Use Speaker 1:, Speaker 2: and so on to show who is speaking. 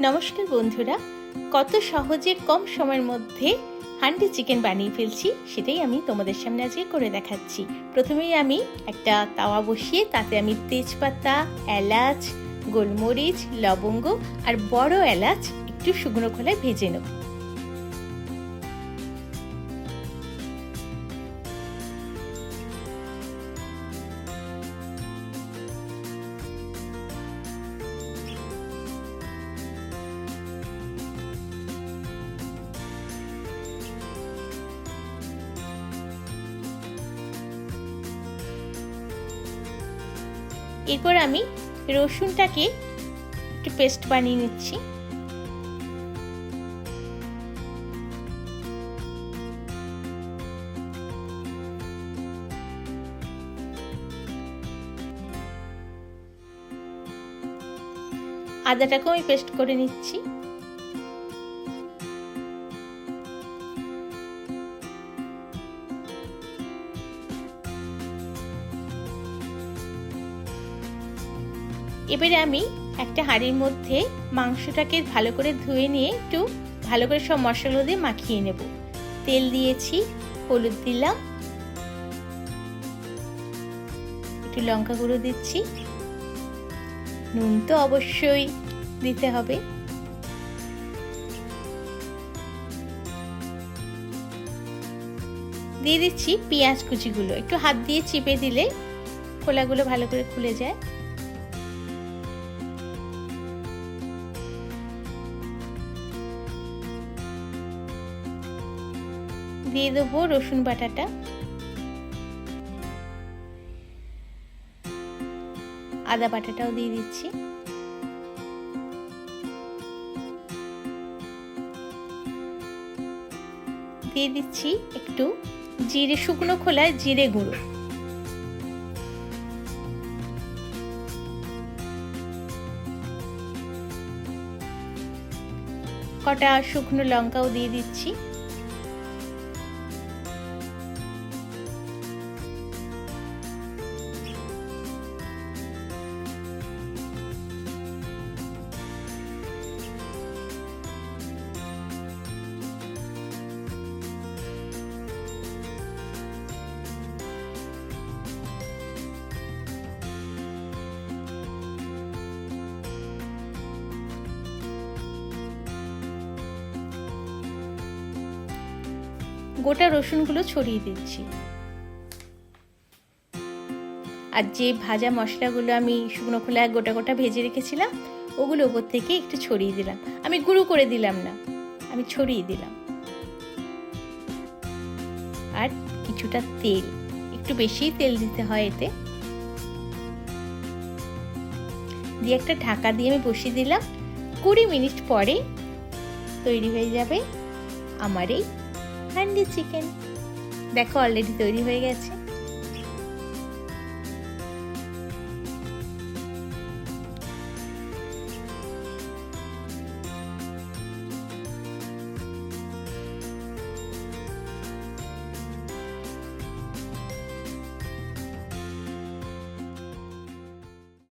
Speaker 1: নমস্কার বন্ধুরা, কত সহজে কম সময়ের মধ্যে হান্ডি চিকেন বানিয়ে ফেলছি সেটাই আমি তোমাদের সামনে আজকে করে দেখাচ্ছি। প্রথমেই আমি একটা তাওয়া বসিয়ে তাতে আমি তেজপাতা, এলাচ, গোলমরিচ, লবঙ্গ আর বড় এলাচ একটু শুকনো খোলায় ভেজে নেব। এরপর আমি রসুনটাকে একটু পেস্ট বানিয়ে নিচ্ছি। আদাটাকেও আমি পেস্ট করে নিচ্ছি। এবারে আমি একটা হাঁড়ির মধ্যে মাংসটাকে ভালো করে ধুয়ে নিয়ে একটু ভালো করে সব মশলা দিয়ে মাখিয়ে নেব। তেল দিয়েছি, হলুদ দিলাম, একটু লঙ্কা গুঁড়ো দিচ্ছি, নুন তো অবশ্যই দিতে হবে, দিয়ে দিচ্ছি পেঁয়াজ কুচিগুলো। একটু হাত দিয়ে চিপে দিলে খোলাগুলো ভালো করে খুলে যায়। দিয়ে দেবো রসুন বাটাটা, আদা বাটাটাও দিয়ে দিচ্ছি, দিয়ে দিচ্ছি একটু জিরে, শুকনো খোলায় জিরে গুঁড়ো, কটা শুকনো লঙ্কাও দিয়ে দিচ্ছি। গোটা রসুনগুলো ছড়িয়ে দিচ্ছি, আর যে ভাজা মশলাগুলো আমি শুকনো খোলায় গোটা গোটা ভেজে রেখেছিলাম ওগুলো ওপর থেকে একটু ছড়িয়ে দিলাম। আমি গুঁড়ো করে দিলাম না, আমি ছড়িয়ে দিলাম। আর কিছুটা তেল, একটু বেশি তেল দিতে হয় এতে, দিয়ে একটা ঢাকা দিয়ে আমি বসিয়ে দিলাম। 20 মিনিট পরে তৈরি হয়ে যাবে আমার এই হান্ডি চিকেন। দেখো অলরেডি তৈরি হয়ে গেছে।